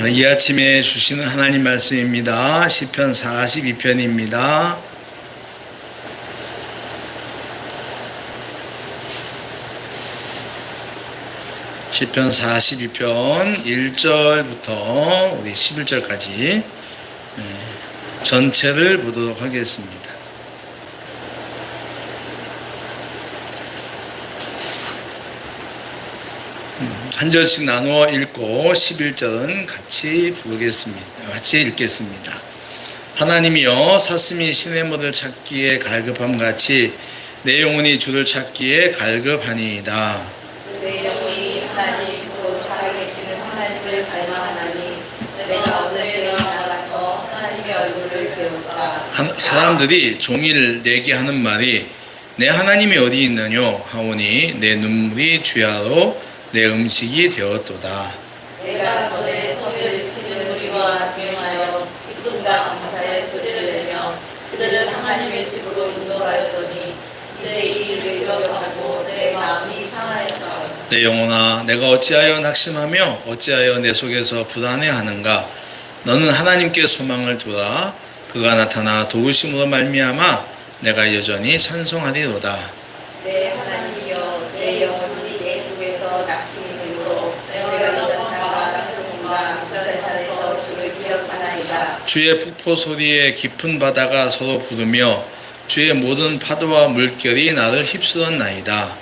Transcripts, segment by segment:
이 아침에 주시는 하나님 말씀입니다. 시편 42편입니다. 시편 42편 1절부터 우리 11절까지 전체를 보도록 하겠습니다. 한 절씩 나누어 읽고 11절은 같이 읽겠습니다. 하나님이여, 사슴이 시냇물을 찾기에 갈급함같이 내 영혼이 주를 찾기에 갈급하니이다. 내 영혼이 하나님 곧 살아계시는 하나님을 갈망하나니 내가 오늘 내가 나가서 하나님의 얼굴을 배울까. 사람들이 종일 내게 하는 말이 내 하나님이 어디 있느뇨 하오니 내 눈물이 주야로 내 음식이 되었도다. 내가 전에 소리를 지치는 무리와 대응하여 기쁨과 감사의 소리를 내며 그들은 하나님의 집으로 인도하였더니 이제 이 일을 기억하고 내 마음이 상하였다. 내 영혼아, 내가 어찌하여 낙심하며 어찌하여 내 속에서 불안해하는가. 너는 하나님께 소망을 두라. 그가 나타나 도우심으로 말미암아 내가 여전히 찬송하리로다. 내 하나님이여, 내 영혼이 내 속에서 낙심이 되므로 내가 나타나가 행복과 미설찬에서 주를 기억하나이다. 주의 폭포 소리에 깊은 바다가 서로 부르며 주의 모든 파도와 물결이 나를 휩쓸었나이다.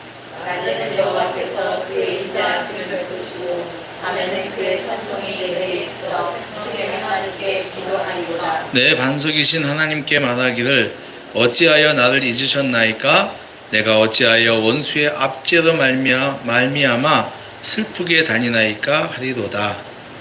낮에는 여호와께서 그의 인자하심을 베푸시고 밤에는 그의 찬송이 내게 있어 생명의 하나님께 기도하리로다. 내 반석이신 하나님께 말하기를 어찌하여 나를 잊으셨나이까? 내가 어찌하여 원수의 압제로 말미암아 슬프게 다니나이까 하리로다.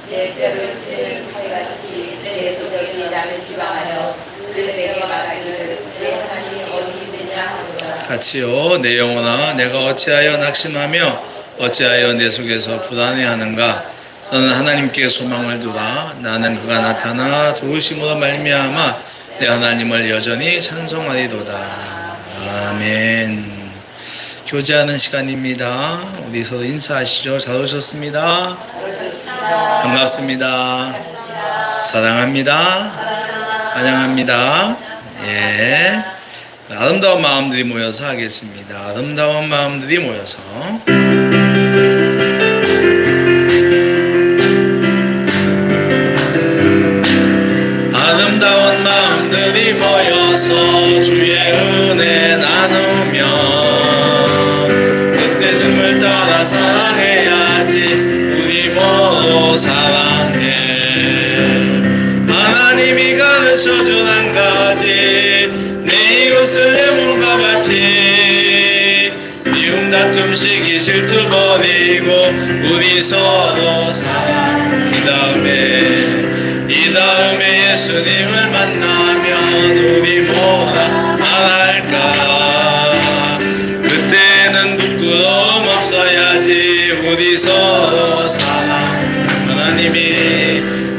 내 뼈를 칠 칼같이 내 도적이 나를 비방하여 그들 내게 말하기를 내 하나님이 어디 있느냐 하노라. 같이요. 내 영혼아, 내가 어찌하여 낙심하며 어찌하여 내 속에서 불안해하는가. 너는 하나님께 소망을 두라. 나는 그가 나타나 도우심으로 말미암아 내 하나님을 여전히 찬송하리로다. 아멘. 교제하는 시간입니다. 우리 서로 인사하시죠. 잘 오셨습니다. 반갑습니다. 사랑합니다. 환영합니다. 예. 아름다운 마음들이 모여서 하겠습니다. 아름다운 마음들이 모여서. 아름다운 마음들이 모여서 주의 은혜 나누며 뜻대중을 따라 사랑해야지. 우리 모두 사랑해. 하나님이 가르쳐준 한 가지, 내 이웃을 내 몸과 같이 미움 다툼 시기 질투 버리고 우리 서로 사랑. 이 다음에 예수님을 만나면 우리 뭐라 말할까. 그때는 부끄러움 없어야지. 우리 서로 사랑.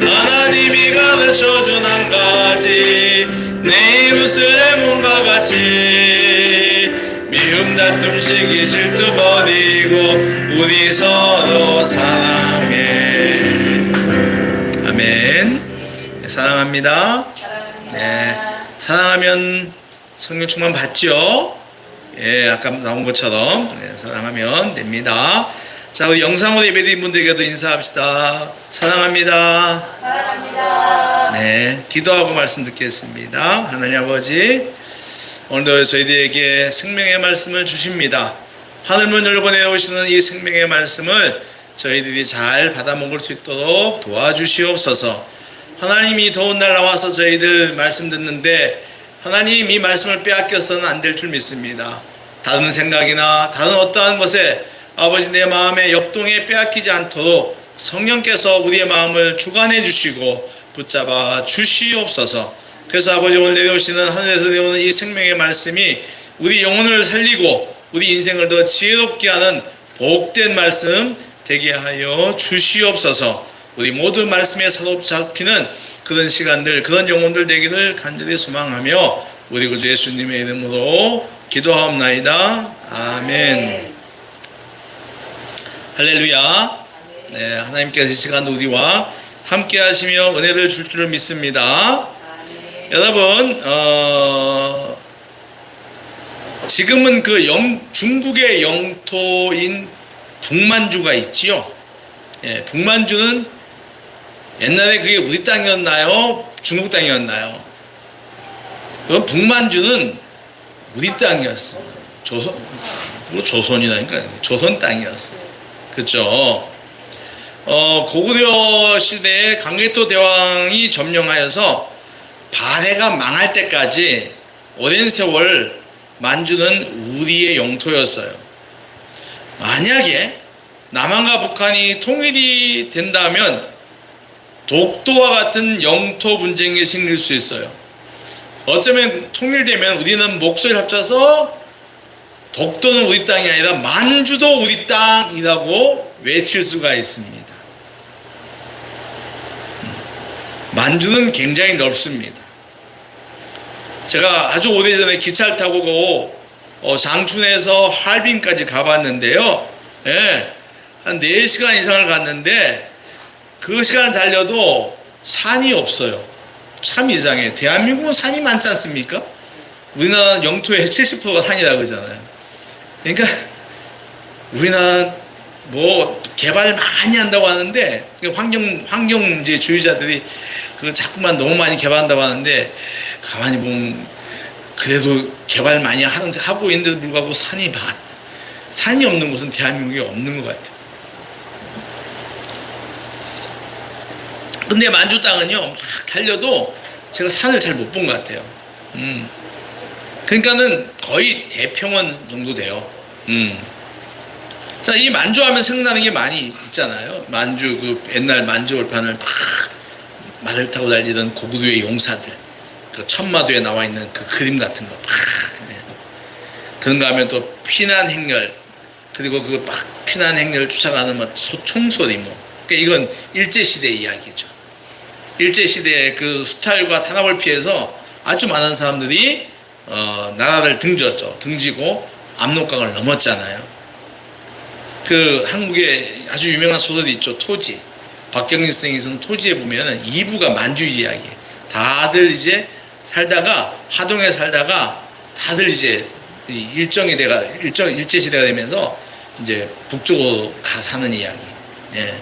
하나님이 가르쳐준 한 가지, 내 이웃을 내 몸과 같이 미움 다툼 시기 질투 버리고 우리 서로 사랑해. 아멘. 네, 사랑합니다. 네, 사랑하면 성령 충만 받죠. 예, 아까 나온 것처럼 사랑하면 됩니다. 자, 우리 영상으로 예배드린 분들에게도 인사합시다. 사랑합니다. 사랑합니다. 네, 기도하고 말씀 듣겠습니다. 하나님 아버지, 오늘도 저희들에게 생명의 말씀을 주십니다. 하늘문 열고 내려오시는 이 생명의 말씀을 저희들이 잘 받아먹을 수 있도록 도와주시옵소서. 하나님이 더운 날 나와서 저희들 말씀 듣는데 하나님 이 말씀을 빼앗겨서는 안 될 줄 믿습니다. 다른 생각이나 다른 어떠한 것에 아버지 내 마음의 역동에 빼앗기지 않도록 성령께서 우리의 마음을 주관해 주시고 붙잡아 주시옵소서. 그래서 아버지 오늘 내려오시는 하늘에서 내려오는 이 생명의 말씀이 우리 영혼을 살리고 우리 인생을 더 지혜롭게 하는 복된 말씀 되게 하여 주시옵소서. 우리 모두 말씀에 사로잡히는 그런 시간들, 그런 영혼들 되기를 간절히 소망하며 우리 구주 예수님의 이름으로 기도하옵나이다. 아멘. 할렐루야. 네, 하나님께서 이 시간 우리와 함께 하시며 은혜를 줄 줄을 믿습니다. 아멘. 여러분, 지금은 그 중국의 영토인 북만주가 있지요. 예, 북만주는 옛날에 그게 우리 땅이었나요? 중국 땅이었나요? 그 북만주는 우리 땅이었어. 조선이라니까 조선 땅이었어. 그렇죠? 고구려 시대에 강개토 대왕이 점령하여서 발해가 망할 때까지 오랜 세월 만주는 우리의 영토였어요. 만약에 남한과 북한이 통일이 된다면 독도와 같은 영토 분쟁이 생길 수 있어요. 어쩌면 통일되면 우리는 목소리를 합쳐서 독도는 우리 땅이 아니라 만주도 우리 땅이라고 외칠 수가 있습니다. 만주는 굉장히 넓습니다. 제가 아주 오래전에 기차를 타고 장춘에서 할빈까지 가봤는데요. 예, 한 4시간 이상을 갔는데 그 시간을 달려도 산이 없어요. 참 이상해. 대한민국은 산이 많지 않습니까? 우리나라 영토의 70%가 산이라고 그러잖아요. 그러니까 우리나라 뭐 개발 많이 한다고 하는데 환경주의자들이 그 자꾸만 너무 많이 개발한다고 하는데 가만히 보면 그래도 개발 많이 하고 있는데도 불구하고 산이 없는 곳은 대한민국에 없는 것 같아요. 근데 만주 땅은요 막 달려도 제가 산을 잘 못 본 것 같아요. 그러니까는 거의 대평원 정도 돼요. 자, 이 만주하면 생각나는 게 많이 있잖아요. 만주 그 옛날 만주 올판을 막 말을 타고 달리던 고구려의 용사들, 그 천마도에 나와 있는 그 그림 같은 거, 막 그런가 하면 또 피난 행렬, 그리고 그 막 피난 행렬을 쫓아가는 뭐 총소리 뭐. 그러니까 이건 일제 시대 이야기죠. 일제 시대의 그 수탈과 탄압을 피해서 아주 많은 사람들이 나라를 등지고 압록강을 넘었잖아요. 그 한국에 아주 유명한 소설이 있죠. 토지. 박경리 선생이 쓴 토지에 보면 2부가 만주 이야기. 다들 이제 살다가 하동에 살다가 다들 이제 일제 시대가 되면서 이제 북쪽으로 가 사는 이야기. 예.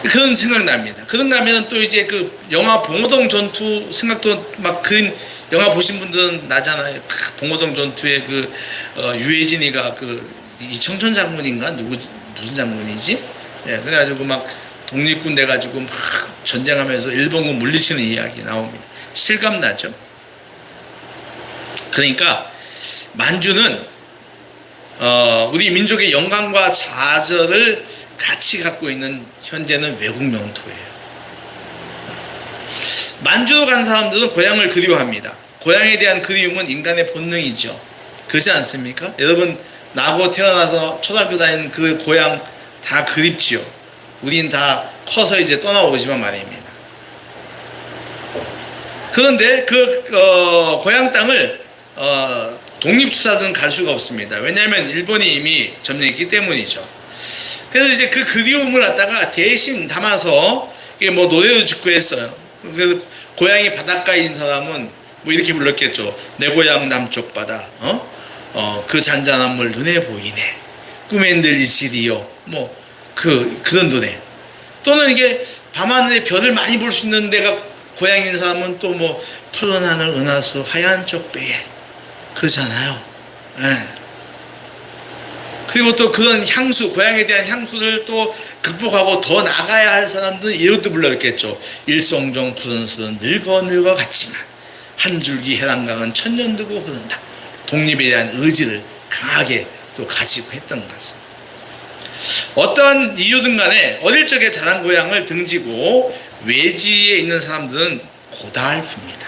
그런 생각납니다. 그런가 하면 또 이제 그 영화 봉오동 전투 생각도 막 그림 영화 보신 분들은 나잖아요. 봉오동 전투에 그 유해진이가 그 이청천 장군인가 무슨 장군이지? 예, 그래가지고 막 독립군 돼가지고 막 전쟁하면서 일본군 물리치는 이야기 나옵니다. 실감나죠? 그러니까 만주는 우리 민족의 영광과 좌절을 같이 갖고 있는 현재는 외국 영토예요. 만주로 간 사람들은 고향을 그리워합니다. 고향에 대한 그리움은 인간의 본능이죠. 그렇지 않습니까? 여러분 나고 태어나서 초등학교 다니는 그 고향 다 그립지요. 우린 다 커서 이제 떠나오지만 말입니다. 그런데 그 고향 땅을 독립투사들은 갈 수가 없습니다. 왜냐하면 일본이 이미 점령했기 때문이죠. 그래서 이제 그 그리움을 갖다가 대신 담아서 이게 뭐 노래도 짓고 했어요. 그래서 고향이 바닷가인 사람은 뭐 이렇게 불렀겠죠. 내 고향 남쪽 바다, 그 잔잔한 물 눈에 보이네. 꿈에 들리시리요. 뭐 그런 노래. 또는 이게 밤하늘에 별을 많이 볼 수 있는 데가 고향인 사람은 또 뭐 푸른 하늘 은하수 하얀 쪽배에 그러잖아요. 예. 그리고 또 그런 향수, 고향에 대한 향수를 또 극복하고 더 나가야 할 사람들은 이것도 불렀겠죠. 일송종 푸른 술은 늙어 갔지만 한 줄기 해남강은 천년 두고 흐른다. 독립에 대한 의지를 강하게 또 가지고 했던 것 같습니다. 어떠한 이유든 간에 어릴 적에 자란 고향을 등지고 외지에 있는 사람들은 고달픕니다.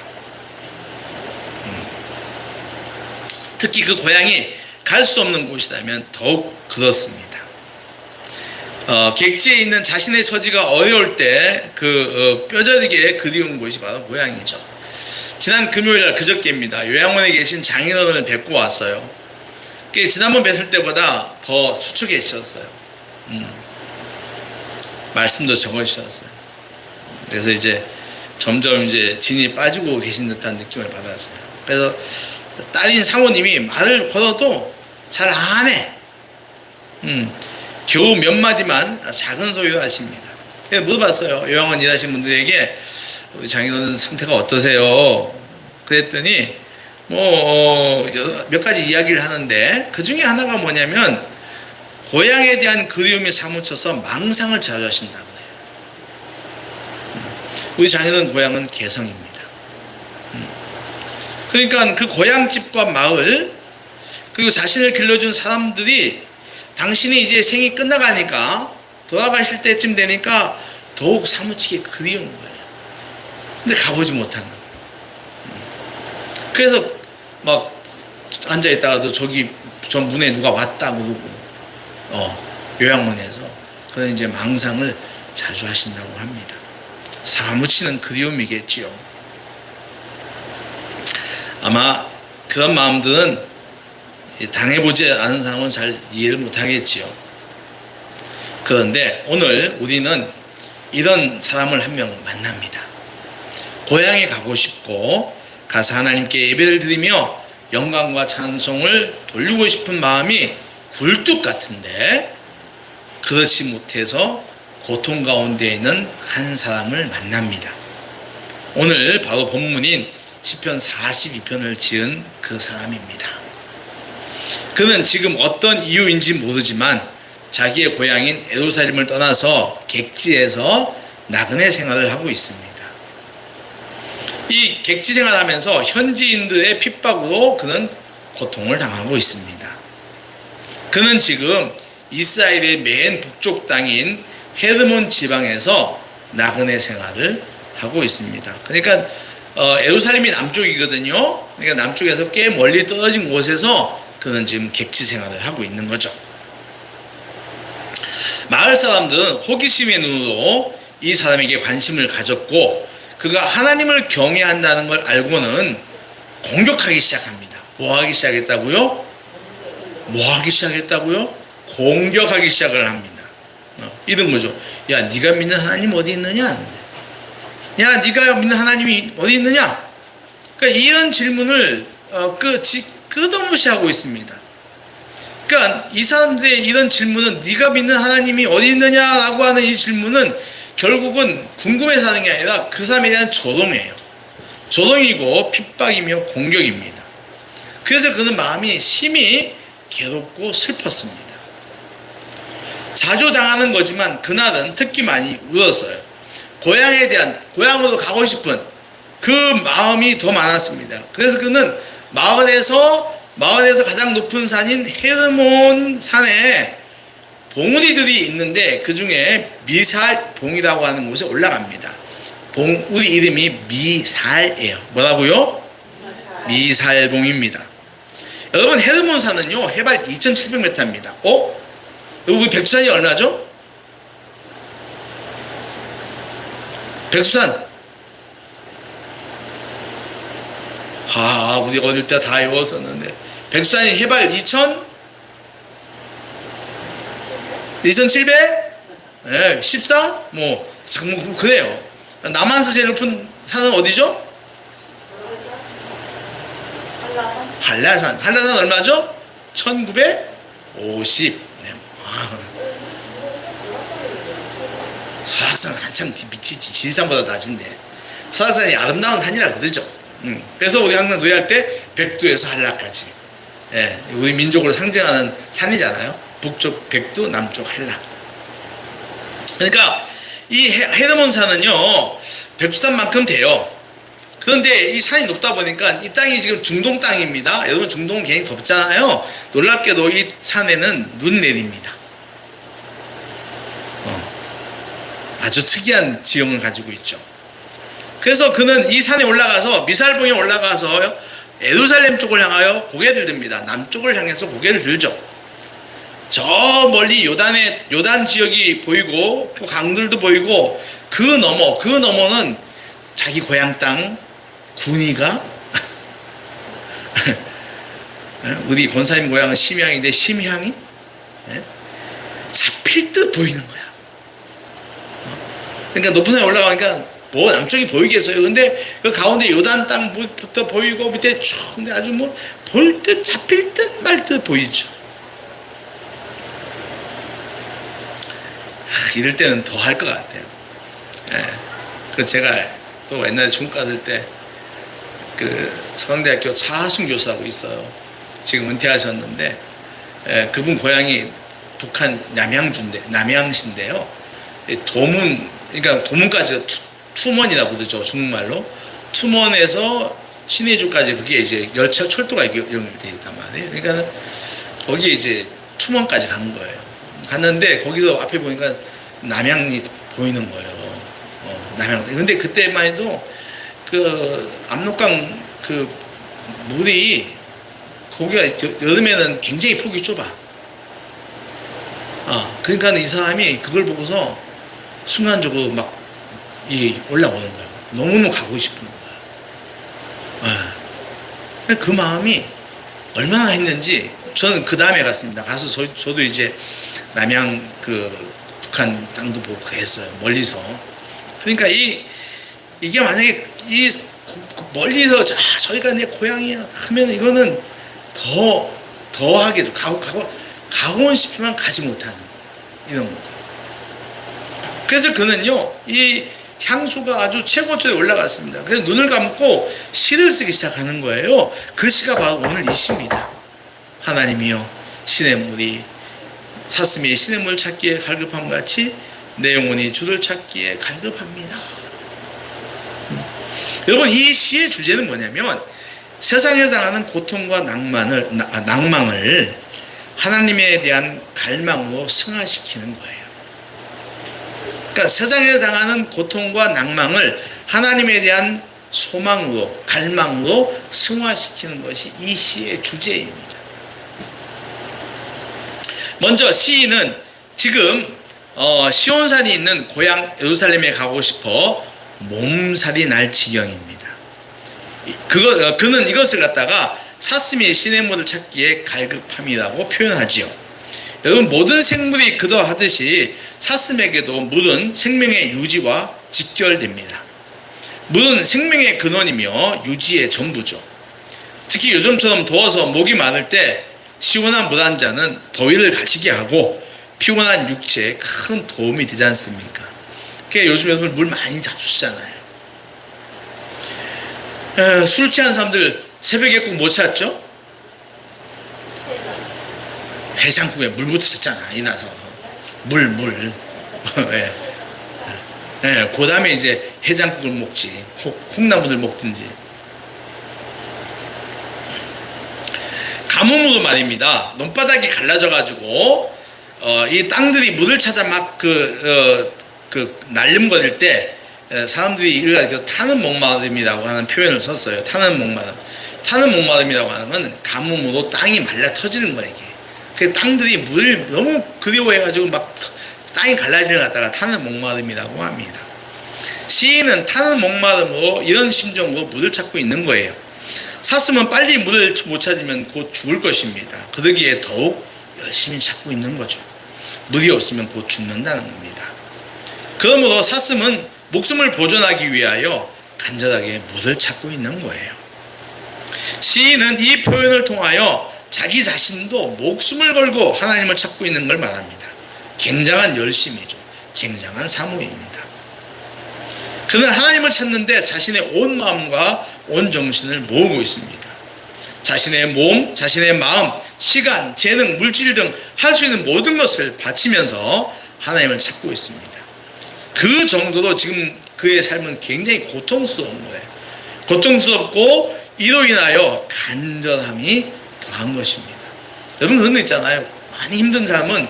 특히 그 고향이 갈 수 없는 곳이라면 더욱 그렇습니다. 객지에 있는 자신의 처지가 어려울 때 뼈저리게 그리운 곳이 바로 고향이죠. 지난 금요일날 그저께입니다. 요양원에 계신 장인어른을 뵙고 왔어요. 지난번 뵀을 때보다 더 수축해지셨어요. 말씀도 적어주셨어요. 그래서 이제 점점 이제 진이 빠지고 계신 듯한 느낌을 받았어요. 그래서 딸인 사모님이 말을 걸어도 잘 안 해. 겨우 몇 마디만 작은 소리로 하십니다. 그래서 물어봤어요. 요양원 일하신 분들에게 우리 장인어른 상태가 어떠세요? 그랬더니 몇 가지 이야기를 하는데 그 중에 하나가 뭐냐면 고향에 대한 그리움이 사무쳐서 망상을 자주 하신다고 해요. 우리 장인어른 고향은 개성입니다. 그러니까 그 고향집과 마을 그리고 자신을 길러준 사람들이 당신이 이제 생이 끝나가니까 돌아가실 때쯤 되니까 더욱 사무치게 그리운 거예요. 근데 가보지 못하는. 그래서 막 앉아있다가도 저기 저 문에 누가 왔다 그러고 요양원에서 그런 이제 망상을 자주 하신다고 합니다. 사무치는 그리움이겠지요. 아마 그런 마음들은 당해보지 않은 사람은 잘 이해를 못하겠지요. 그런데 오늘 우리는 이런 사람을 한 명 만납니다. 고향에 가고 싶고 가서 하나님께 예배를 드리며 영광과 찬송을 돌리고 싶은 마음이 굴뚝 같은데 그렇지 못해서 고통 가운데 있는 한 사람을 만납니다. 오늘 바로 본문인 시편 42편을 지은 그 사람입니다. 그는 지금 어떤 이유인지 모르지만 자기의 고향인 예루살렘을 떠나서 객지에서 나그네 생활을 하고 있습니다. 이 객지 생활하면서 현지인들의 핍박으로 그는 고통을 당하고 있습니다. 그는 지금 이스라엘의 맨 북쪽 땅인 헤르몬 지방에서 나그네 생활을 하고 있습니다. 그러니까 예루살렘이 남쪽이거든요. 그러니까 남쪽에서 꽤 멀리 떨어진 곳에서 그는 지금 객지 생활을 하고 있는 거죠. 마을 사람들은 호기심의 눈으로 이 사람에게 관심을 가졌고 그가 하나님을 경외한다는 걸 알고는 공격하기 시작합니다. 뭐 하기 시작했다고요? 공격하기 시작을 합니다. 이런 거죠. 야, 네가 믿는 하나님 어디 있느냐? 야, 네가 믿는 하나님이 어디 있느냐? 그러니까 이런 질문을 끝없이 하고 있습니다. 그러니까 이 사람들의 이런 질문은 네가 믿는 하나님이 어디 있느냐라고 하는 이 질문은 결국은 궁금해서 하는 게 아니라 그 사람에 대한 조롱이에요. 조롱이고 핍박이며 공격입니다. 그래서 그는 마음이 심히 괴롭고 슬펐습니다. 자주 당하는 거지만 그날은 특히 많이 울었어요. 고향으로 가고 싶은 그 마음이 더 많았습니다. 그래서 그는 마을에서 가장 높은 산인 헤르몬 산에 봉우리들이 있는데 그 중에 미살봉이라고 하는 곳에 올라갑니다. 봉우리 이름이 미살이에요. 뭐라고요? 미살봉입니다. 여러분 헤르몬 산은요 해발 2,700m입니다. 여러분 백두산이 얼마죠? 백두산. 우리 어릴 때 다 외웠었는데 백두산이 해발 2,700? 네, 14? 그래요. 남한에서 제일 높은 산은 어디죠? 한라산. 한라산 얼마죠? 1950. 네. 설악산은 한참 밑이지. 지리산보다 낮은데. 설악산이 아름다운 산이라 그러죠. 그래서 우리 항상 노래할 때 백두에서 한라까지. 예, 우리 민족을 상징하는 산이잖아요. 북쪽 백두, 남쪽 한라. 그러니까 이 헤르몬 산은요 백두산만큼 돼요. 그런데 이 산이 높다 보니까 이 땅이 지금 중동 땅입니다. 여러분 중동은 굉장히 덥잖아요. 놀랍게도 이 산에는 눈 내립니다. 아주 특이한 지형을 가지고 있죠. 그래서 그는 이 산에 올라가서 미살봉에 올라가서 예루살렘 쪽을 향하여 고개를 듭니다. 남쪽을 향해서 고개를 들죠. 저 멀리 요단 지역이 보이고 강들도 보이고 그 너머는 자기 고향 땅 군위가 우리 권사님 고향은 심양인데 심향이 잡힐 듯 보이는 거야. 그러니까 높은 산에 올라가니까 뭐 남쪽이 보이겠어요. 근데 그 가운데 요단 땅부터 보이고 밑에 쭉 근데 아주 뭐 볼 듯 잡힐 듯 말 듯 보이죠. 이럴 때는 더 할 것 같아요. 예. 그 제가 또 옛날에 중국 갔을 때 그 서강대학교 차하순 교수하고 있어요. 지금 은퇴하셨는데 그분 고향이 북한 남양신데요. 도문, 그러니까 도문까지가 투먼이라고 그러죠. 중국말로. 투먼에서 신의주까지 그게 이제 열차 철도가 연결되어 있단 말이에요. 그러니까 거기에 이제 투먼까지 간 거예요. 갔는데 거기서 앞에 보니까 남양이 보이는 거예요. 남양. 근데 그때만 해도 그 압록강 그 물이 거기가 여름에는 굉장히 폭이 좁아. 그러니까 이 사람이 그걸 보고서 순간적으로 막 이게 올라오는 거예요. 너무너무 가고 싶은 거예요. 그 마음이 얼마나 했는지 저는 그 다음에 갔습니다. 가서 저도 이제 남양 그 북한 땅도 보고 했어요. 멀리서. 그러니까 이게 만약에 멀리서 저기가 내 고향이야 하면 이거는 더하게도 가고는 싶지만 가지 못하는 이런 거죠. 그래서 그는요 이 향수가 아주 최고점에 올라갔습니다. 그래서 눈을 감고 시를 쓰기 시작하는 거예요. 그 시가 바로 오늘 이 시입니다. 하나님이여 신의 물이 사슴이 신의 물 찾기에 갈급함 같이 내 영혼이 주를 찾기에 갈급합니다. 여러분 이 시의 주제는 뭐냐면 세상에 당하는 고통과 낭망을 하나님에 대한 갈망으로 승화시키는 거예요. 그러니까 세상에 당하는 고통과 낭망을 하나님에 대한 소망으로 갈망으로 승화시키는 것이 이 시의 주제입니다. 먼저 시인은 지금 시온산이 있는 고향 예루살렘에 가고 싶어 몸살이 날 지경입니다. 그는 이것을 갖다가 사슴이 신의 물을 찾기에 갈급함이라고 표현하지요. 여러분 모든 생물이 그러하듯이 사슴에게도 물은 생명의 유지와 직결됩니다. 물은 생명의 근원이며 유지의 전부죠. 특히 요즘처럼 더워서 목이 마를 때 시원한 물 한 잔은 더위를 가시게 하고 피곤한 육체에 큰 도움이 되지 않습니까? 그러니까 요즘 여러분 물 많이 잡수시잖아요. 술 취한 사람들 새벽에 꼭 못 찾죠? 해장국에 물부터 쳤잖아. 이나서 물 예. 그 다음에 이제 해장국을 먹지. 콩나물을 먹든지. 가뭄으로 말입니다. 논바닥이 갈라져 가지고 이 땅들이 물을 찾아 막 날름거릴 때 사람들이 이걸 타는 목마름이라고 하는 표현을 썼어요. 타는 목마름이라고 하는 건 가뭄으로 땅이 말라 터지는 거예요. 그 땅들이 물을 너무 그리워해가지고 막 땅이 갈라지는 걸 갖다가 타는 목마름이라고 합니다. 시인은 타는 목마름으로 이런 심정으로 물을 찾고 있는 거예요. 사슴은 빨리 물을 못 찾으면 곧 죽을 것입니다. 그러기에 더욱 열심히 찾고 있는 거죠. 물이 없으면 곧 죽는다는 겁니다. 그러므로 사슴은 목숨을 보존하기 위하여 간절하게 물을 찾고 있는 거예요. 시인은 이 표현을 통하여 자기 자신도 목숨을 걸고 하나님을 찾고 있는 걸 말합니다. 굉장한 열심이죠. 굉장한 사모입니다. 그는 하나님을 찾는데 자신의 온 마음과 온 정신을 모으고 있습니다. 자신의 몸, 자신의 마음, 시간, 재능, 물질 등 할 수 있는 모든 것을 바치면서 하나님을 찾고 있습니다. 그 정도로 지금 그의 삶은 굉장히 고통스러운 거예요. 고통스럽고 이로 인하여 간절함이 더한 것입니다. 여러분 그런 거 있잖아요. 많이 힘든 사람은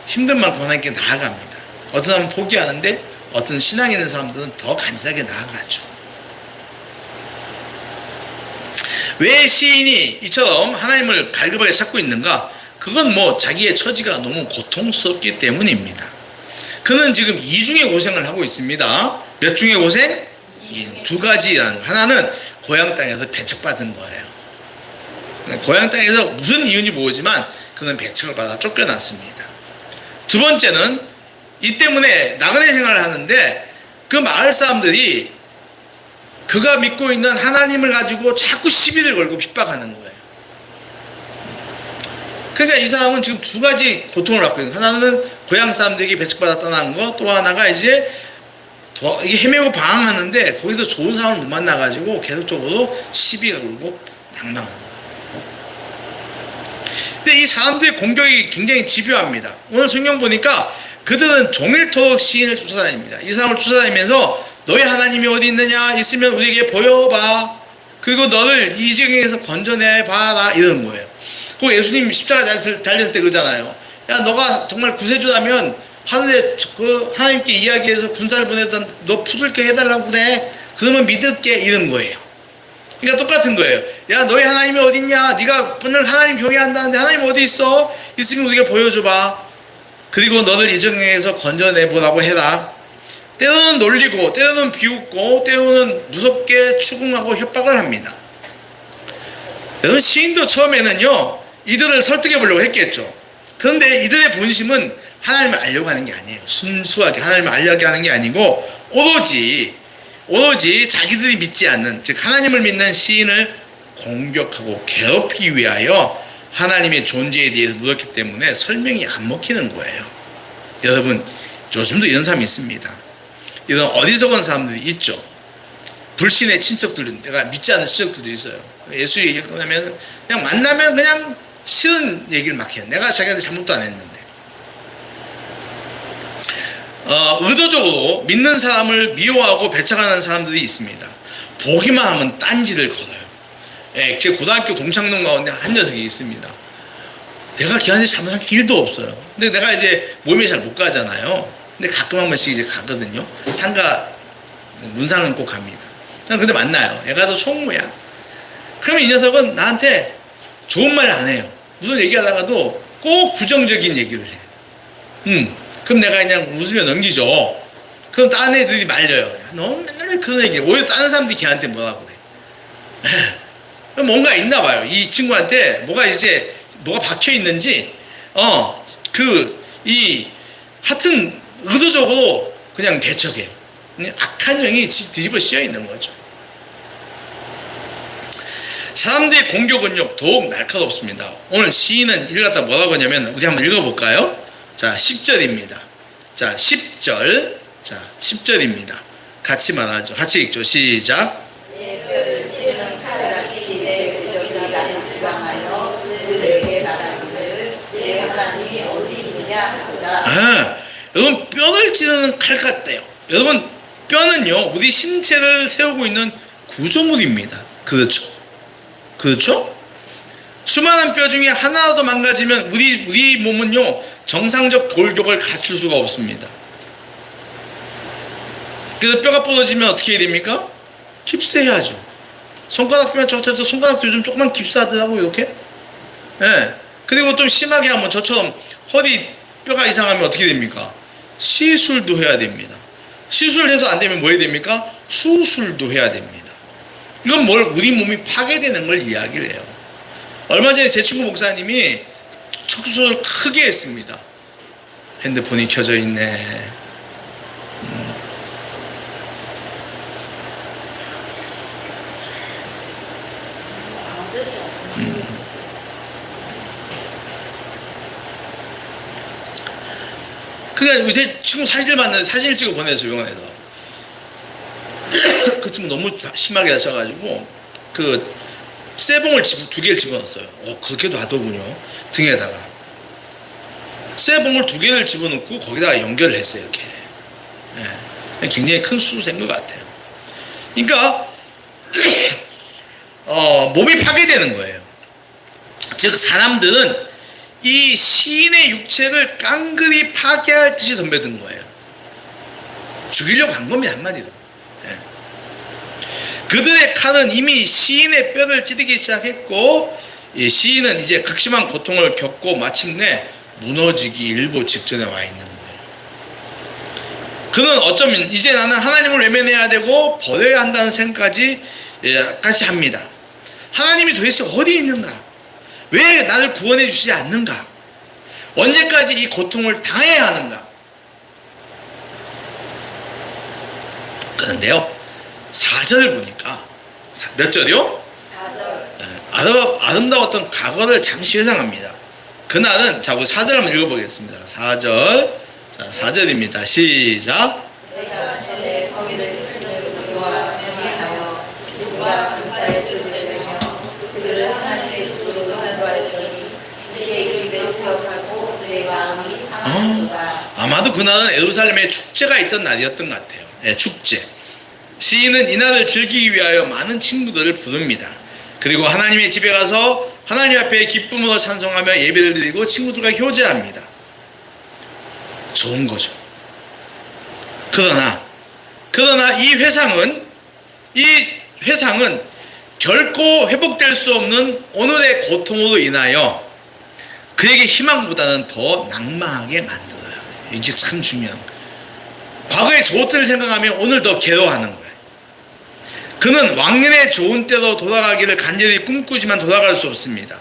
힘든 만큼 하나님께 나아갑니다. 어떤 사람은 포기하는데 어떤 신앙 있는 사람들은 더 간절하게 나아가죠. 왜 시인이 이처럼 하나님을 갈급하게 찾고 있는가? 그건 뭐 자기의 처지가 너무 고통스럽기 때문입니다. 그는 지금 이중의 고생을 하고 있습니다. 몇 중의 고생? 두 가지라는. 하나는 고향 땅에서 배척받은 거예요. 고향 땅에서 무슨 이유인지 모르지만 그는 배척을 받아 쫓겨났습니다. 두 번째는 이 때문에 나그네 생활을 하는데 그 마을 사람들이 그가 믿고 있는 하나님을 가지고 자꾸 시비를 걸고 핍박하는 거예요. 그러니까 이 사람은 지금 두 가지 고통을 받고 있는 거예요. 하나는 고향 사람들에게 배척받아 떠난 거, 또 하나가 이제 이게 헤매고 방황하는데 거기서 좋은 사람을 못 만나가지고 계속적으로 시비가 걸고 낭망하는 거예요. 근데 이 사람들의 공격이 굉장히 집요합니다. 오늘 성경 보니까 그들은 종일토록 시인을 쫓아다닙니다. 이 사람을 쫓아다니면서 너희 하나님이 어디 있느냐? 있으면 우리에게 보여봐. 그리고 너를 이 지경에서 건져내봐라. 이러는 거예요. 그 예수님 십자가 달렸을 때 그러잖아요. 야, 너가 정말 구세주라면 하늘에 하나님께 이야기해서 군사를 보내던 너 푸들게 해달라고 그래. 그러면 믿을게. 이런 거예요. 그러니까 똑같은 거예요. 야, 너희 하나님이 어디 있냐? 네가 오늘 하나님 경외한다는데 하나님 어디 있어? 있으면 우리에게 보여줘봐. 그리고 너를 이 지경에서 건져내보라고 해라. 때로는 놀리고 때로는 비웃고 때로는 무섭게 추궁하고 협박을 합니다. 여러분, 시인도 처음에는요 이들을 설득해 보려고 했겠죠. 그런데 이들의 본심은 하나님을 알려고 하는 게 아니에요. 순수하게 하나님을 알려고 하는 게 아니고 오로지 자기들이 믿지 않는, 즉 하나님을 믿는 시인을 공격하고 괴롭히기 위하여 하나님의 존재에 대해서 물었기 때문에 설명이 안 먹히는 거예요. 여러분, 요즘도 이런 사람이 있습니다. 이런 어리석은 사람들이 있죠. 불신의 친척들, 내가 믿지 않는 친척들도 있어요. 예수 얘기를 하면 그냥 만나면 그냥 싫은 얘기를 막 해요. 내가 자기한테 잘못도 안 했는데. 의도적으로 믿는 사람을 미워하고 배척하는 사람들이 있습니다. 보기만 하면 딴지를 걸어요. 예, 제 고등학교 동창동 가운데 한 녀석이 있습니다. 내가 걔한테 잘못한 게 1도 없어요. 근데 내가 이제 모임에 잘 못 가잖아요. 근데 가끔 한 번씩 이제 가거든요. 상가, 문상은 꼭 갑니다. 근데 만나요. 얘가 더 총무야. 그러면 이 녀석은 나한테 좋은 말 안 해요. 무슨 얘기하다가도 꼭 부정적인 얘기를 해. 그럼 내가 그냥 웃으며 넘기죠. 그럼 다른 애들이 말려요. 야, 너 맨날 왜 그런 얘기 해? 오히려 다른 사람들이 걔한테 뭐라고 그래. 뭔가 있나 봐요. 이 친구한테 뭐가 박혀 있는지, 하여튼, 의도적으로 그냥 배척해요. 악한 영이 뒤집어 씌어 있는 거죠. 사람들의 공격은요, 더욱 날카롭습니다. 오늘 시인은 이를 갖다 뭐라고 하냐면, 우리 한번 읽어볼까요? 자, 10절입니다. 자, 10절. 자, 10절입니다. 같이 말하죠. 같이 읽죠. 시작. 내 뼈를 찌르는 칼같이 내 그저기 나를 주장하여 그들에게 말하기를 내 하나님이 어디 있느냐 하더라. 여러분, 뼈를 찌르는 칼 같대요. 여러분, 뼈는요 우리 신체를 세우고 있는 구조물입니다. 그렇죠? 수많은 뼈 중에 하나라도 망가지면 우리 몸은요 정상적 골격을 갖출 수가 없습니다. 그래서 뼈가 부러지면 어떻게 해야 됩니까? 깁스해야죠. 손가락 뼈면 손가락도 요즘 조금만 깁스하더라고요. 이렇게. 그리고 좀 심하게 하면 저처럼 허리 뼈가 이상하면 어떻게 됩니까? 시술도 해야 됩니다. 시술해서 안 되면 뭐 해야 됩니까? 수술도 해야 됩니다. 이건 우리 몸이 파괴되는 걸 이야기를 해요. 얼마 전에 제 친구 목사님이 척수술을 크게 했습니다. 핸드폰이 켜져 있네. 그러니까 제 친구 사진을 봤는데 사진을 찍어 보내서 병원에서 그 친구 너무 심하게 다쳐가지고 그 쇠봉을 2개를 집어넣었어요. 그렇게도 하더군요. 등에다가 쇠봉을 2개를 집어넣고 거기다가 연결을 했어요. 이렇게. 굉장히 큰 수술인 것 같아요. 그러니까 몸이 파괴되는 거예요. 즉 사람들은 이 시인의 육체를 깡그리 파괴할 듯이 덤벼든 거예요. 죽이려고 한 겁니다. 한마디로. 그들의 칼은 이미 시인의 뼈를 찌르기 시작했고, 이 시인은 이제 극심한 고통을 겪고 마침내 무너지기 일보 직전에 와 있는 거예요. 그는 어쩌면 이제 나는 하나님을 외면해야 되고 버려야 한다는 생각까지 합니다. 하나님이 도대체 어디 있는가? 왜 나를 구원해 주시지 않는가? 언제까지 이 고통을 당해야 하는가? 그런데요, 4절을 보니까 몇 절이요? 4절. 아름다웠던 과거를 잠시 회상합니다. 그날은, 자, 우리 4절 한번 읽어보겠습니다. 4절. 자, 4절입니다. 시작. 내가 전에 성의를 지키는 우리와 명예하여 기쁨과 감사의 뜻을 내며 그들을 하나님의 집으로 인도하였더니 이제 이를 기억하고 그의 마음이 상하도다. 아마도 그날은 예루살렘에 축제가 있던 날이었던 것 같아요. 네, 축제. 시인은 이날을 즐기기 위하여 많은 친구들을 부릅니다. 그리고 하나님의 집에 가서 하나님 앞에 기쁨으로 찬송하며 예배를 드리고 친구들과 교제합니다. 좋은 거죠. 그러나 이 회상은 결코 회복될 수 없는 오늘의 고통으로 인하여 그에게 희망보다는 더 낭망하게 만들어요. 이게 참 중요한 거예요. 과거의 좋을 생각하면 오늘 더 괴로워하는 거예요. 그는 왕년의 좋은 때로 돌아가기를 간절히 꿈꾸지만 돌아갈 수 없습니다.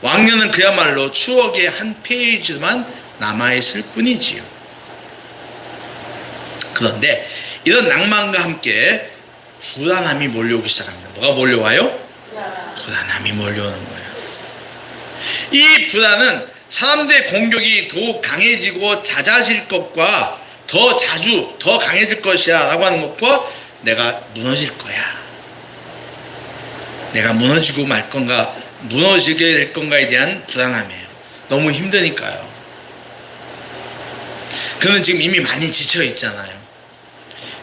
왕년은 그야말로 추억의 한 페이지만 남아있을 뿐이지요. 그런데 이런 낭만과 함께 불안함이 몰려오기 시작합니다. 뭐가 몰려와요? 불안함이 몰려오는 거예요. 이 불안은 사람들의 공격이 더욱 강해지고 잦아질 것과 더 자주 더 강해질 것이야 라고 하는 것과 내가 무너질 거야, 내가 무너지고 말 건가, 무너지게 될 건가에 대한 불안함이에요. 너무 힘드니까요. 그는 지금 이미 많이 지쳐 있잖아요.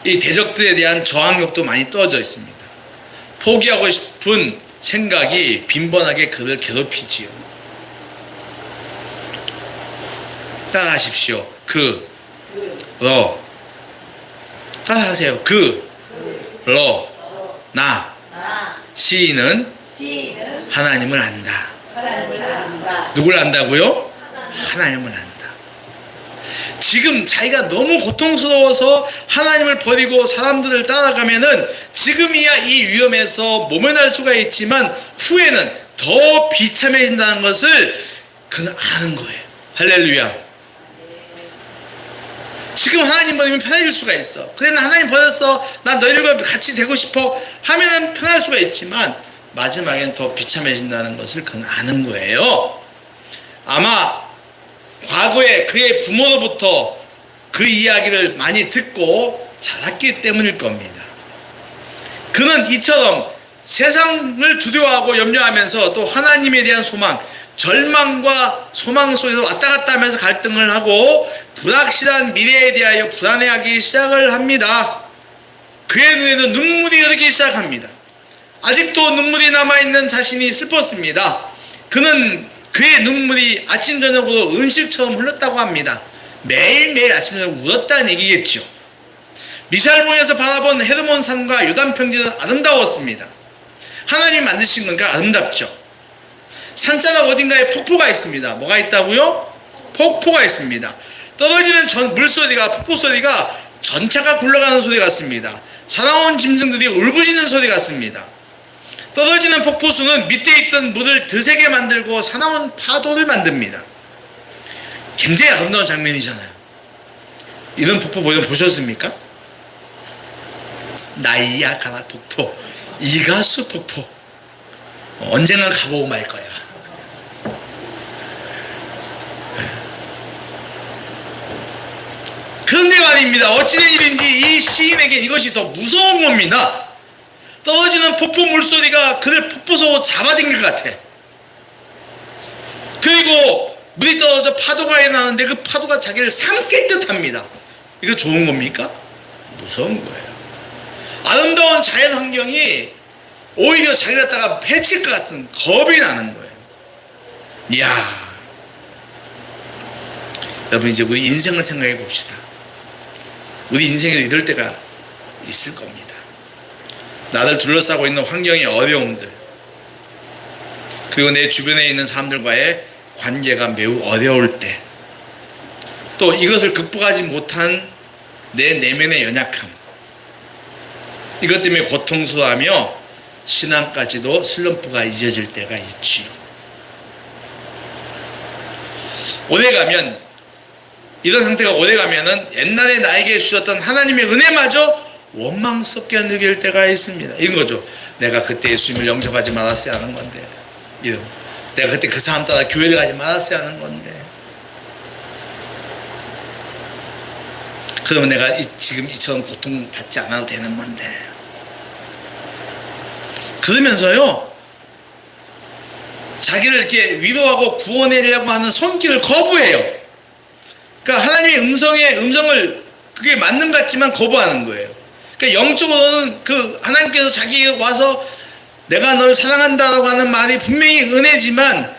이 대적들에 대한 저항력도 많이 떨어져 있습니다. 포기하고 싶은 생각이 빈번하게 그를 괴롭히지요. 따라하십시오. 따라하세요. 나. 시인은 하나님을 안다. 누굴 안다고요? 하나님을 안다. 지금 자기가 너무 고통스러워서 하나님을 버리고 사람들을 따라가면은 지금이야 이 위험에서 모면할 수가 있지만 후에는 더 비참해진다는 것을 그는 아는 거예요. 할렐루야. 지금 하나님 버리면 편해질 수가 있어. 그래, 나 하나님 버렸어, 나 너희들과 같이 되고 싶어 하면은 편할 수가 있지만 마지막엔 더 비참해진다는 것을 그는 아는 거예요. 아마 과거에 그의 부모로부터 그 이야기를 많이 듣고 자랐기 때문일 겁니다. 그는 이처럼 세상을 두려워하고 염려하면서 또 하나님에 대한 소망, 절망과 소망 속에서 왔다 갔다 하면서 갈등을 하고 불확실한 미래에 대하여 불안해하기 시작을 합니다. 그의 눈에는 눈물이 흐르기 시작합니다. 아직도 눈물이 남아있는 자신이 슬펐습니다. 그는 그의 눈물이 아침 저녁으로 음식처럼 흘렀다고 합니다. 매일매일 아침 저녁 울었다는 얘기겠죠. 미살봉에서 바라본 헤르몬 산과 요단 평지는 아름다웠습니다. 하나님이 만드신 건가 아름답죠. 산자락 어딘가에 폭포가 있습니다. 뭐가 있다고요? 폭포가 있습니다. 떨어지는 물소리가, 폭포 소리가 전차가 굴러가는 소리 같습니다. 사나운 짐승들이 울부짖는 소리 같습니다. 떨어지는 폭포수는 밑에 있던 물을 드세게 만들고 사나운 파도를 만듭니다. 굉장히 아름다운 장면이잖아요. 이런 폭포 보셨습니까? 나이아가라 폭포, 이가수 폭포. 언젠가 가보고 말 거야. 그런데 말입니다. 어찌된 일인지 이 시인에게 이것이 더 무서운 겁니다. 떨어지는 폭포 물소리가 그를 폭포 속으로 잡아당길 것 같아. 그리고 물이 떨어져 파도가 일어나는데 그 파도가 자기를 삼킬 듯 합니다. 이거 좋은 겁니까? 무서운 거예요. 아름다운 자연 환경이 오히려 자기를 갖다가 해칠 것 같은 겁이 나는 거예요. 이야. 여러분, 이제 우리 인생을 생각해 봅시다. 우리 인생에 이럴 때가 있을 겁니다. 나를 둘러싸고 있는 환경의 어려움들, 그리고 내 주변에 있는 사람들과의 관계가 매우 어려울 때, 또 이것을 극복하지 못한 내 내면의 연약함, 이것 때문에 고통스러워하며 신앙까지도 슬럼프가 이어질 때가 있지요. 오래가면, 이런 상태가 오래가면은 옛날에 나에게 주셨던 하나님의 은혜마저 원망스럽게 느낄 때가 있습니다. 이런 거죠. 내가 그때 예수님을 영접하지 말았어야 하는 건데, 내가 그때 그 사람 따라 교회를 가지 말았어야 하는 건데, 그러면 내가 지금 이처럼 고통받지 않아도 되는 건데, 그러면서요 자기를 이렇게 위로하고 구원하려고 하는 손길을 거부해요. 그러니까 하나님의 음성을 그게 맞는 것 같지만 거부하는 거예요. 그러니까 영적으로는 그 하나님께서 자기에게 와서 내가 널 사랑한다라고 하는 말이 분명히 은혜지만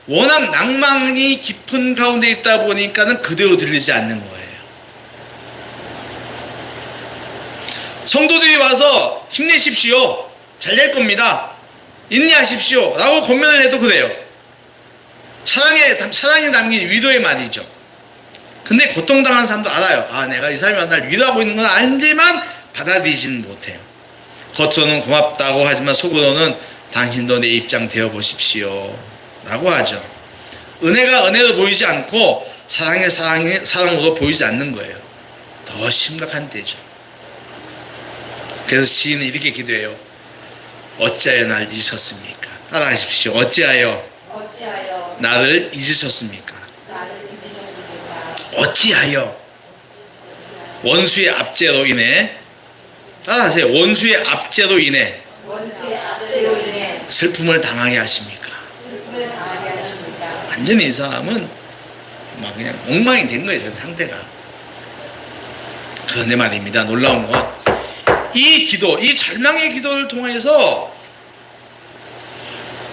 워낙 낭만이 깊은 가운데 있다 보니까는 그대로 들리지 않는 거예요. 성도들이 와서 힘내십시오, 잘 될 겁니다, 인내하십시오 라고 권면을 해도 그래요. 사랑에 담긴 위로의 말이죠. 근데 고통당한 사람도 알아요. 내가 이 사람이 날 위로하고 있는 건 알지만 받아들이지는 못해요. 겉으로는 고맙다고 하지만 속으로는 당신도 내 입장 되어 보십시오 라고 하죠. 은혜가 은혜로 보이지 않고 사랑으로 보이지 않는 거예요. 더 심각한 때죠. 그래서 시인은 이렇게 기도해요. 어찌하여 날 잊으셨습니까? 따라하십시오. 어찌하여 나를 잊으셨습니까? 어찌하여 원수의 압제로 인해, 따라하세요. 원수의 압제로 인해 슬픔을 당하게 하십니까? 완전히 이 사람은 막 그냥 엉망이 된 거예요, 저 상태가. 그런데 말입니다, 놀라운 건 이 기도, 이 절망의 기도를 통해서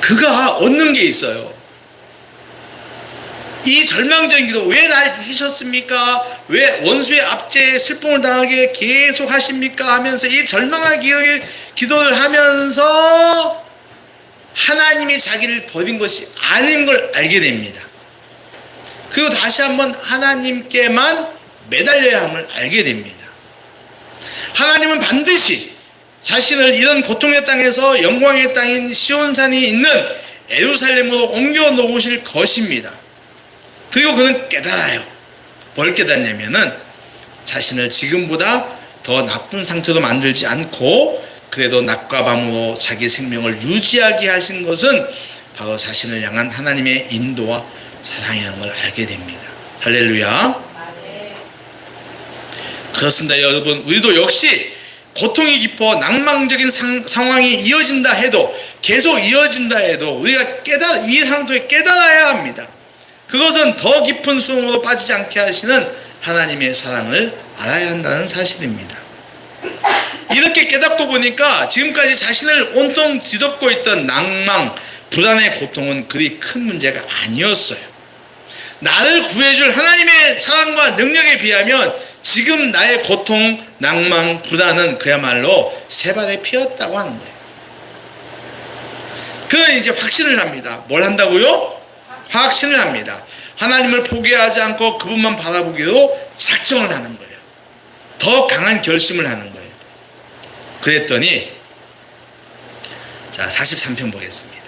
그가 얻는 게 있어요. 이 절망적인 기도, 왜 날 잊으셨습니까? 왜 원수의 압제에 슬픔을 당하게 계속 하십니까? 하면서 이 절망의 기도를 하면서 하나님이 자기를 버린 것이 아닌 걸 알게 됩니다. 그리고 다시 한번 하나님께만 매달려야 함을 알게 됩니다. 하나님은 반드시 자신을 이런 고통의 땅에서 영광의 땅인 시온산이 있는 예루살렘으로 옮겨 놓으실 것입니다. 그리고 그는 깨달아요. 뭘 깨닫냐면은 자신을 지금보다 더 나쁜 상태로 만들지 않고 그래도 낮과 밤으로 자기 생명을 유지하게 하신 것은 바로 자신을 향한 하나님의 인도와 사랑이라는 걸 알게 됩니다. 할렐루야. 그렇습니다, 여러분. 우리도 역시 고통이 깊어 낭망적인 상황이 이어진다 해도, 계속 이어진다 해도 우리가 이 상태에 깨달아야 합니다. 그것은 더 깊은 수렁으로 빠지지 않게 하시는 하나님의 사랑을 알아야 한다는 사실입니다. 이렇게 깨닫고 보니까 지금까지 자신을 온통 뒤덮고 있던 낭망, 불안의 고통은 그리 큰 문제가 아니었어요. 나를 구해줄 하나님의 사랑과 능력에 비하면 지금 나의 고통, 낭망, 불안은 그야말로 새발에 피었다고 하는 거예요. 그는 이제 확신을 합니다. 뭘 한다고요? 확신을 합니다. 하나님을 포기하지 않고 그분만 바라보기로 작정을 하는 거예요. 더 강한 결심을 하는 거예요. 그랬더니 자, 43편 보겠습니다.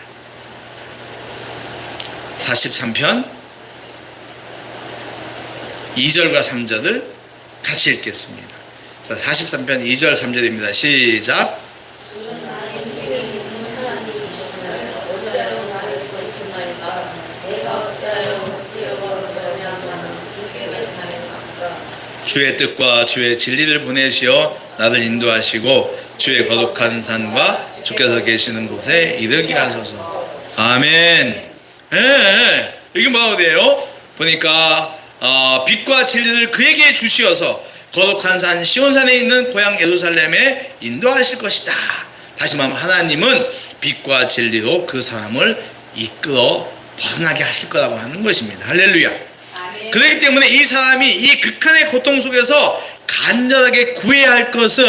43편 2절과 3절을 같이 읽겠습니다. 자, 43편 2절 3절입니다. 시작. 주의 뜻과 주의 진리를 보내시어 나를 인도하시고 주의 거룩한 산과 주께서 계시는 곳에 이르게 하소서. 아멘. 이게 뭐라고 돼요? 보니까 빛과 진리를 그에게 주시어서 거룩한 산 시온산에 있는 고향 예루살렘에 인도하실 것이다. 다시 말하면 하나님은 빛과 진리로 그 사람을 이끌어 벗어나게 하실 거라고 하는 것입니다. 할렐루야. 아멘. 그렇기 때문에 이 사람이 이 극한의 고통 속에서 간절하게 구해야 할 것은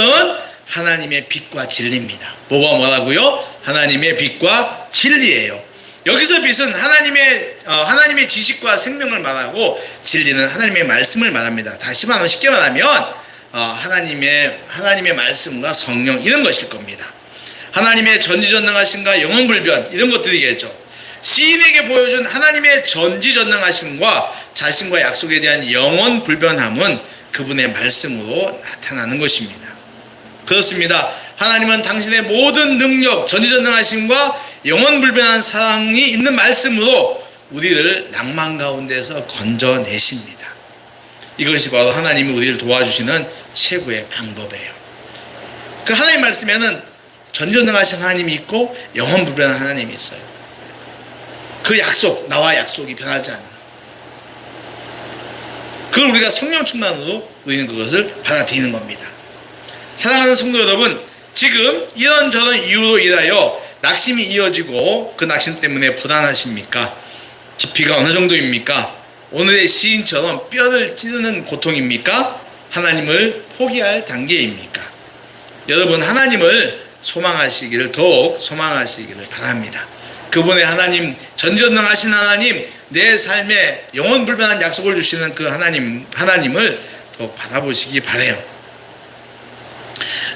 하나님의 빛과 진리입니다. 뭐라고요? 하나님의 빛과 진리예요. 여기서 빛은 하나님의 지식과 생명을 말하고 진리는 하나님의 말씀을 말합니다. 다시 말하면, 쉽게 말하면 하나님의 말씀과 성령, 이런 것일 겁니다. 하나님의 전지전능하심과 영원불변, 이런 것들이겠죠. 시인에게 보여준 하나님의 전지전능하심과 자신과 약속에 대한 영원불변함은 그분의 말씀으로 나타나는 것입니다. 그렇습니다. 하나님은 당신의 모든 능력, 전지전능하심과 영원불변한 사랑이 있는 말씀으로 우리를 낭만 가운데서 건져내십니다. 이것이 바로 하나님이 우리를 도와주시는 최고의 방법이에요. 그 하나님 말씀에는 전지전능하신 하나님이 있고 영원불변한 하나님이 있어요. 그 약속, 나와 약속이 변하지 않는, 그걸 우리가 성령 충만으로 우리는 그것을 받아들이는 겁니다. 사랑하는 성도 여러분, 지금 이런저런 이유로 인하여 낙심이 이어지고 그 낙심 때문에 불안하십니까? 깊이가 어느 정도입니까? 오늘의 시인처럼 뼈를 찌르는 고통입니까? 하나님을 포기할 단계입니까? 여러분, 하나님을 소망하시기를, 더욱 소망하시기를 바랍니다. 그분의 하나님, 전지전능하신 하나님, 내 삶에 영원불변한 약속을 주시는 그 하나님을 더욱 바라보시기 바라요.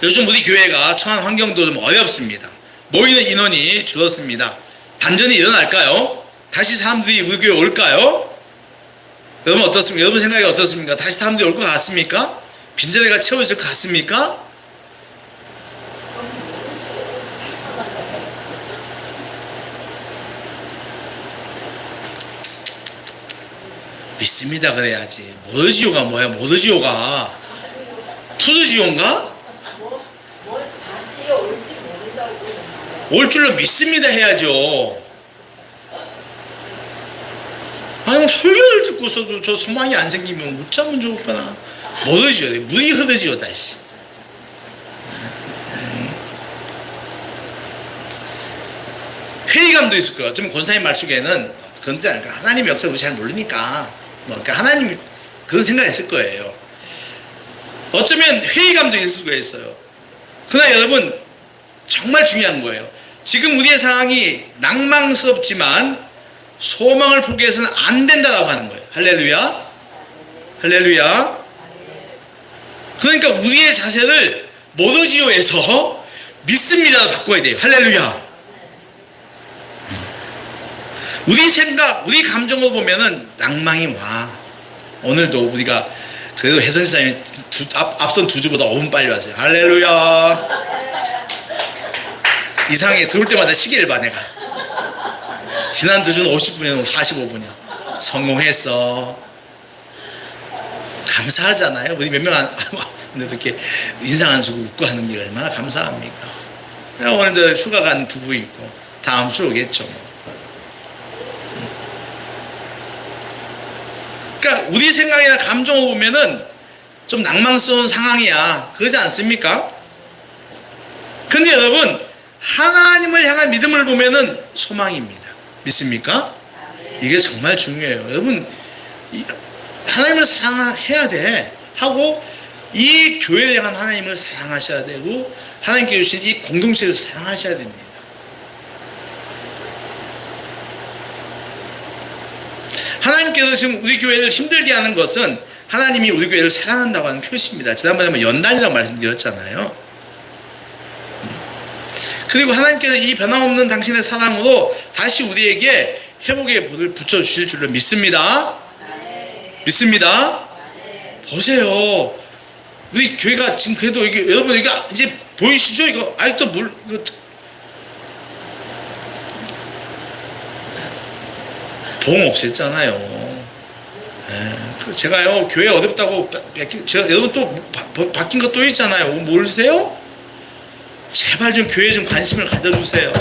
요즘 우리 교회가 처한 환경도 좀 어렵습니다. 모이는 인원이 줄었습니다. 반전이 일어날까요? 다시 사람들이 우리 교회 올까요? 여러분 어떻습니까? 여러분 생각이 어떻습니까? 다시 사람들이 올 것 같습니까? 빈자리가 채워질 것 같습니까? 믿습니다 그래야지. 모르지오가 뭐야? 모르지오가 푸르지오인가? 다시 올지 모른다고. 올 줄로 믿습니다 해야죠. 아니 설교를 듣고서도 저 소망이 안 생기면 웃자면 좋겠구나. 모르지오, 물이 흐르지오다. 회의감도 있을 거예요. 지금 권사님 말 속에는 그런지 않을까? 하나님 역사 우리 잘 모르니까 그러니까 하나님이 그런 생각했을 거예요. 어쩌면 회의감도 있을 수가 있어요. 그러나 여러분 정말 중요한 거예요. 지금 우리의 상황이 낭망스럽지만 소망을 포기해서는 안 된다라고 하는 거예요. 할렐루야. 할렐루야. 그러니까 우리의 자세를 모르지오에서 믿습니다로 바꿔야 돼요. 할렐루야. 우리 생각, 우리 감정으로 보면은 낭망이 와. 오늘도 우리가 그래도 혜선 지사님이 앞선 두 주보다 5분 빨리 왔어요. 할렐루야. 이상하게 들어올 때마다 시계를 봐 내가. 지난 두 주는 50분이야 45분이야. 성공했어. 감사하잖아요. 우리 몇 명 안 근데도 이렇게 인상 안 쓰고 웃고 하는 게 얼마나 감사합니까? 오늘도 휴가 간 부부 있고 다음 주 오겠죠. 그러니까 우리 생각이나 감정을 보면은 좀 낭만스러운 상황이야. 그러지 않습니까? 근데 여러분 하나님을 향한 믿음을 보면은 소망입니다. 믿습니까? 이게 정말 중요해요. 여러분 하나님을 사랑해야 돼 하고 이 교회를 향한 하나님을 사랑하셔야 되고 하나님께 주신 이 공동체를 사랑하셔야 됩니다. 하나님께서 지금 우리 교회를 힘들게 하는 것은 하나님이 우리 교회를 사랑한다고 하는 표시입니다. 지난번에 연단이라고 말씀드렸잖아요. 그리고 하나님께서 이 변함없는 당신의 사랑으로 다시 우리에게 회복의 불을 붙여주실 줄로 믿습니다. 믿습니다. 보세요. 우리 교회가 지금 그래도 이게 여러분 이게 이제 보이시죠? 이거 아직도 이거 보험 없앴잖아요. 제가요 교회 어렵다고 제가 여러분 또 바뀐 거 또 있잖아요. 모르세요? 제발 좀 교회에 좀 관심을 가져주세요.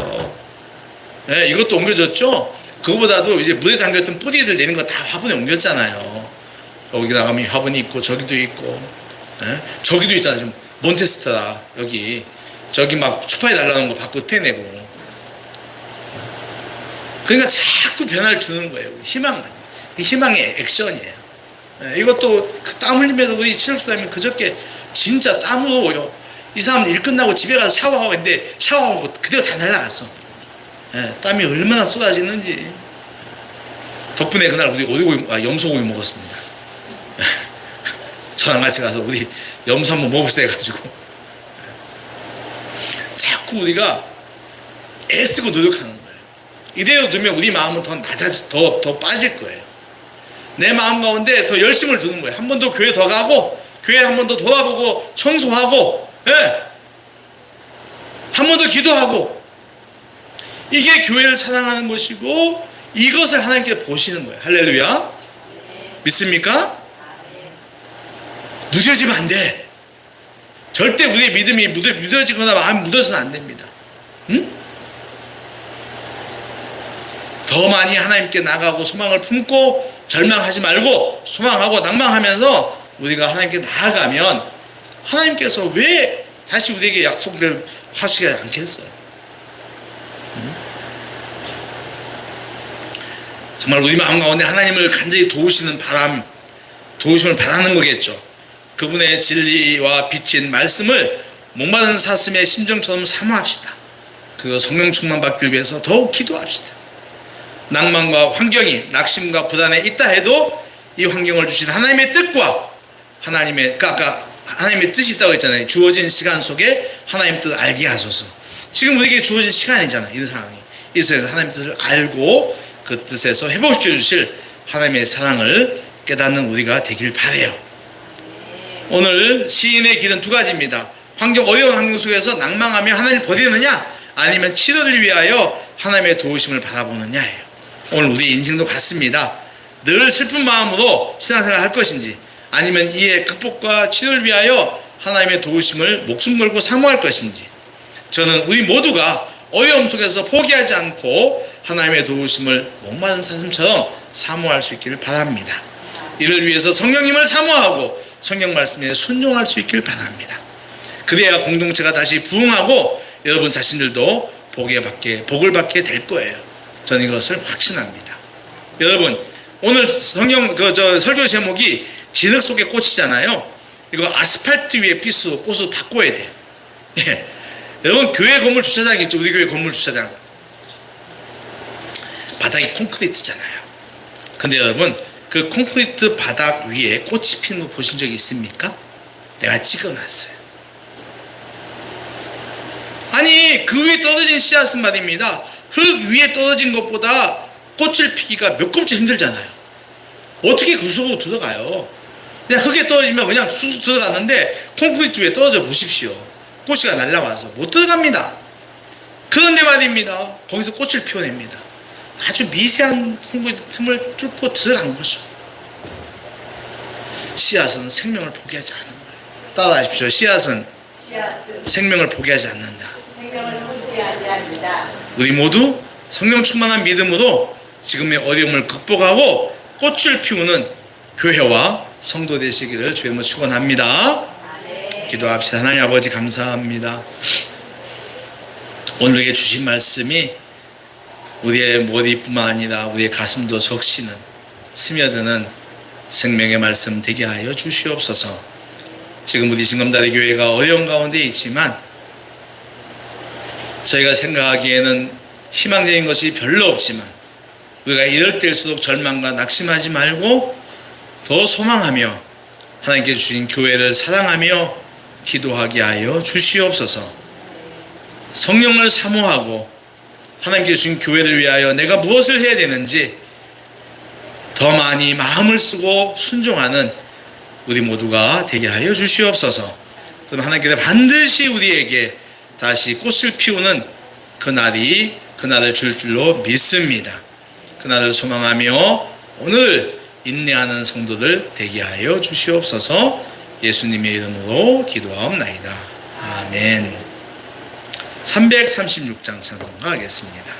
네, 이것도 옮겨졌죠? 그거보다도 이제 물에 담겼던 뿌리들 내는 거 다 화분에 옮겼잖아요. 여기 나가면 화분이 있고 저기도 있고 저기도 있잖아요. 지금 몬테스트라 여기 저기 막 추파에 날라오는 거 밖으로 패내고 그러니까 자꾸 변화를 주는 거예요. 희망의 액션이에요. 이것도 그 땀 흘리면서 우리 신학교다니면 그저께 진짜 땀으로 이 사람 일 끝나고 집에 가서 샤워하고 했는데 샤워하고 그대로 다 날라갔어. 땀이 얼마나 쏟아지는지. 덕분에 그날 우리 염소고기 먹었습니다. 저랑 같이 가서 우리 염소 한번 먹읍시다 해가지고 자꾸 우리가 애쓰고 노력하는 거예요. 이대로 두면 우리 마음은 더 빠질 거예요. 내 마음 가운데 더 열심을 두는 거예요. 한 번 더 교회 더 가고 교회 한 번 더 돌아보고 청소하고 한 번 더 기도하고, 이게 교회를 사랑하는 것이고 이것을 하나님께 보시는 거예요. 할렐루야. 믿습니까? 무뎌지면 안 돼. 절대 우리의 믿음이 무뎌지거나 마음이 묻어서는 안 됩니다. 응? 더 많이 하나님께 나가고 소망을 품고 절망하지 말고 소망하고 낭망하면서 우리가 하나님께 나아가면 하나님께서 왜 다시 우리에게 약속을 하시지 않겠어요? 정말 우리 마음 가운데 하나님을 간절히 도우시는 바람, 도우심을 바라는 거겠죠. 그분의 진리와 비친 말씀을 목마른 사슴의 심정처럼 사모합시다. 그리고 성령 충만 받기 위해서 더욱 기도합시다. 낭만과 환경이 낙심과 불안에 있다 해도 이 환경을 주신 하나님의 뜻과 하나님의, 아까 하나님의 뜻이 있다고 했잖아요. 주어진 시간 속에 하나님 뜻을 알게 하소서. 지금 우리에게 주어진 시간이잖아요. 이 상황이. 이래서 하나님의 뜻을 알고 그 뜻에서 회복시켜 주실 하나님의 사랑을 깨닫는 우리가 되길 바라요. 오늘 시인의 길은 두 가지입니다. 어려운 환경 속에서 낭망하며 하나님을 버리느냐, 아니면 치료를 위하여 하나님의 도우심을 바라보느냐예요. 오늘 우리 인생도 같습니다. 늘 슬픈 마음으로 신앙생활을 할 것인지, 아니면 이의 극복과 치료를 위하여 하나님의 도우심을 목숨 걸고 사모할 것인지, 저는 우리 모두가 어려움 속에서 포기하지 않고 하나님의 도우심을 목마른 사슴처럼 사모할 수 있기를 바랍니다. 이를 위해서 성령님을 사모하고 성령 말씀에 순종할 수 있기를 바랍니다. 그래야 공동체가 다시 부흥하고 여러분 자신들도 복을 받게 될 거예요. 저는 이것을 확신합니다. 여러분, 오늘 설교 제목이 진흙 속의 꽃이잖아요. 이거 아스팔트 위에 꽃으로 바꿔야 돼요. 예. 여러분, 교회 건물 주차장 있죠? 우리 교회 건물 주차장. 바닥이 콘크리트잖아요. 근데 여러분, 그 콘크리트 바닥 위에 꽃이 피는 거 보신 적이 있습니까? 내가 찍어놨어요. 아니, 그 위에 떨어진 씨앗은 말입니다. 흙 위에 떨어진 것보다 꽃을 피기가 몇 곱절 힘들잖아요. 어떻게 그 속으로 들어가요? 그냥 흙에 떨어지면 그냥 쑥쑥 들어가는데 콘크리트 위에 떨어져 보십시오. 꽃이가 날라와서 못 들어갑니다. 그런데 말입니다. 거기서 꽃을 피워냅니다. 아주 미세한 콘크리트 틈을 뚫고 들어간 거죠. 씨앗은 생명을 포기하지 않는 거예요. 따라하십시오. 씨앗은 생명을 포기하지 않는다. 우리 모두 성령 충만한 믿음으로 지금의 어려움을 극복하고 꽃을 피우는 교회와 성도 되시기를 주님으로 축원합니다. 기도합시다. 하나님 아버지 감사합니다. 오늘에게 주신 말씀이 우리의 머리뿐만 아니라 우리의 가슴도 적시는 스며드는 생명의 말씀 되게 하여 주시옵소서. 지금 우리 진검다리 교회가 어려운 가운데 있지만 저희가 생각하기에는 희망적인 것이 별로 없지만 우리가 이럴 때일수록 절망과 낙심하지 말고 더 소망하며 하나님께 주신 교회를 사랑하며 기도하게 하여 주시옵소서. 성령을 사모하고 하나님께 주신 교회를 위하여 내가 무엇을 해야 되는지 더 많이 마음을 쓰고 순종하는 우리 모두가 되게 하여 주시옵소서. 그럼 하나님께서 반드시 우리에게 다시 꽃을 피우는 그날을 줄 줄로 믿습니다. 그날을 소망하며 오늘 인내하는 성도들 되게 하여 주시옵소서. 예수님의 이름으로 기도하옵나이다. 아멘. 336장 찬송가 하겠습니다.